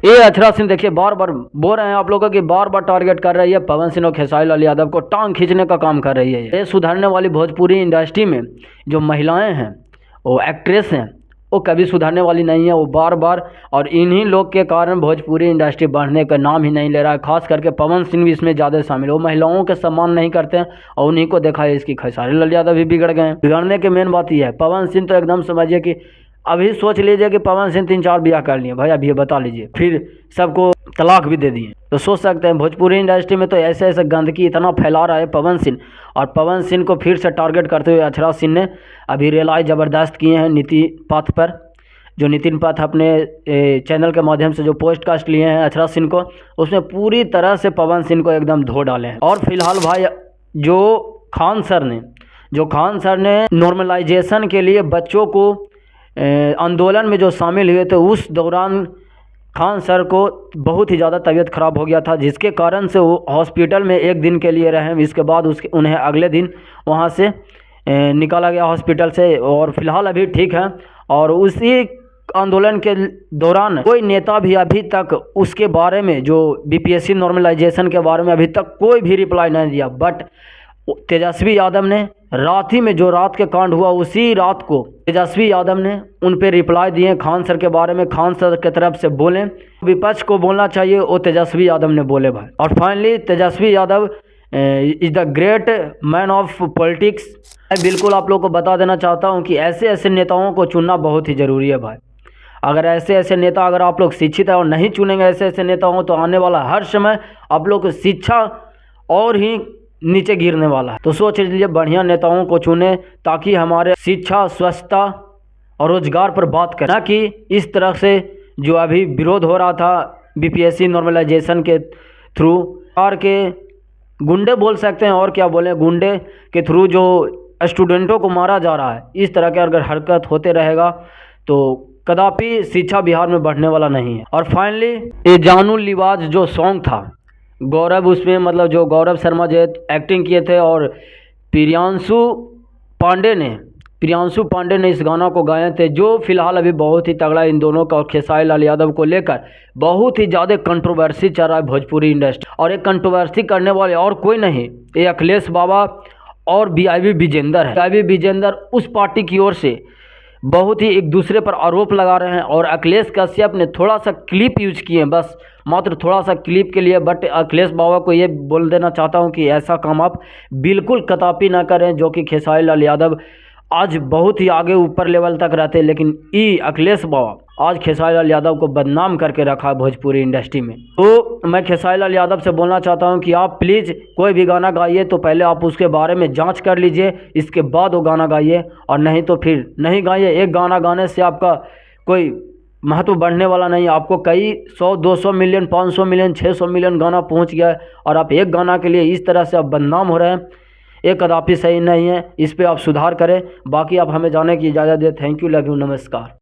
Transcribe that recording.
ये अक्षरा सिंह देखिए बार बार बोल रहे हैं आप लोगों की, बार बार टारगेट कर रही है पवन सिंह और खेसारी लाल यादव को, टांग खींचने का काम कर रही है। ये सुधरने वाली भोजपुरी इंडस्ट्री में जो महिलाएं हैं, वो एक्ट्रेस हैं, वो कभी सुधरने वाली नहीं है। वो बार बार, और इन्हीं लोग के कारण भोजपुरी इंडस्ट्री बढ़ने का नाम ही नहीं ले रहा है। खास करके पवन सिंह भी इसमें ज़्यादा शामिल है। वो महिलाओं के सम्मान नहीं करते हैं और उन्हीं को देखा है इसकी खेसारी लाल यादव भी बिगड़ गए हैं। बिगड़ने की मेन बात यह है, पवन सिंह तो एकदम समझिए कि अभी सोच लीजिए कि पवन सिंह 3-4 ब्याह कर लिए भाई, अभी ये बता लीजिए, फिर सबको तलाक भी दे दिए। तो सोच सकते हैं भोजपुरी इंडस्ट्री में तो ऐसे ऐसे गंदगी इतना फैला रहा है पवन सिंह, और पवन सिंह को फिर से टारगेट करते हुए अक्षरा सिंह ने अभी रियलाइज ज़बरदस्त किए हैं नीति पथ पर। जो नितिन पथ अपने चैनल के माध्यम से जो पोस्टकास्ट लिए हैं अक्षरा सिंह को, उसमें पूरी तरह से पवन सिंह को एकदम धो डाले हैं। और फिलहाल भाई जो खान सर ने नॉर्मलाइजेशन के लिए बच्चों को आंदोलन में जो शामिल हुए थे, उस दौरान खान सर को बहुत ही ज़्यादा तबीयत ख़राब हो गया था, जिसके कारण से वो हॉस्पिटल में 1 दिन के लिए रहे। इसके बाद उन्हें अगले दिन वहाँ से निकाला गया हॉस्पिटल से, और फिलहाल अभी ठीक है। और उसी आंदोलन के दौरान कोई नेता भी अभी तक उसके बारे में, जो बीपीएससी नॉर्मलाइजेशन के बारे में अभी तक कोई भी रिप्लाई नहीं दिया। बट तेजस्वी यादव ने रात ही में, जो रात के कांड हुआ उसी रात को तेजस्वी यादव ने उन पे रिप्लाई दिए खान सर के बारे में। खान सर के तरफ से बोले, विपक्ष को बोलना चाहिए, वो तेजस्वी यादव ने बोले भाई। और finally Tejashwi Yadav is the great man of politics. मैं बिल्कुल आप लोग को बता देना चाहता हूँ कि ऐसे ऐसे नेताओं को चुनना बहुत ही ज़रूरी है भाई। अगर ऐसे ऐसे नेता, अगर आप लोग शिक्षित है और नहीं चुनेंगे ऐसे ऐसे नेताओं, तो आने वाला हर समय आप लोग की शिक्षा और ही नीचे गिरने वाला है। तो सोच लीजिए बढ़िया नेताओं को चुने, ताकि हमारे शिक्षा, स्वच्छता और रोजगार पर बात करें, ना कि इस तरह से जो अभी विरोध हो रहा था बीपीएससी नॉर्मलाइजेशन के थ्रू। और के गुंडे बोल सकते हैं, और क्या बोलें, गुंडे के थ्रू जो स्टूडेंटों को मारा जा रहा है, इस तरह के अगर हरकत होते रहेगा तो कदापि शिक्षा बिहार में बढ़ने वाला नहीं है। और फाइनली ये जानू लिवाज जो सॉन्ग था, गौरव उसमें, मतलब जो गौरव शर्मा जो एक्टिंग किए थे, और प्रियांशु पांडे ने इस गाना को गाए थे, जो फिलहाल अभी बहुत ही तगड़ा इन दोनों का और खेसारी लाल यादव को लेकर बहुत ही ज़्यादा कंट्रोवर्सी चल रहा है भोजपुरी इंडस्ट्री। और एक कंट्रोवर्सी करने वाले और कोई नहीं, ये अखिलेश बाबा और BIV विजेंदर है। BIV विजेंदर उस पार्टी की ओर से बहुत ही एक दूसरे पर आरोप लगा रहे हैं, और अखिलेश कश्यप ने थोड़ा सा क्लिप यूज किए, बस मात्र थोड़ा सा क्लिप के लिए। बट अखिलेश बाबा को ये बोल देना चाहता हूँ कि ऐसा काम आप बिल्कुल कदापि ना करें, जो कि खेसारी लाल यादव आज बहुत ही आगे ऊपर लेवल तक रहते हैं, लेकिन अखिलेश बाबा आज खेसारी लाल यादव को बदनाम करके रखा है भोजपुरी इंडस्ट्री में। तो मैं खेसारी लाल यादव से बोलना चाहता हूं कि आप प्लीज़ कोई भी गाना गाइए तो पहले आप उसके बारे में जांच कर लीजिए, इसके बाद वो गाना गाइए, और नहीं तो फिर नहीं गाइए। एक गाना गाने से आपका कोई महत्व बढ़ने वाला नहीं। आपको कई 100-200 मिलियन, 500 मिलियन, 600 मिलियन गाना पहुँच गया है, और आप एक गाना के लिए इस तरह से आप बदनाम हो रहे हैं, ये कदापि सही नहीं है। इस पे आप सुधार करें। बाकी आप हमें जाने की इजाज़त दें। थैंक यू, लव यू, नमस्कार।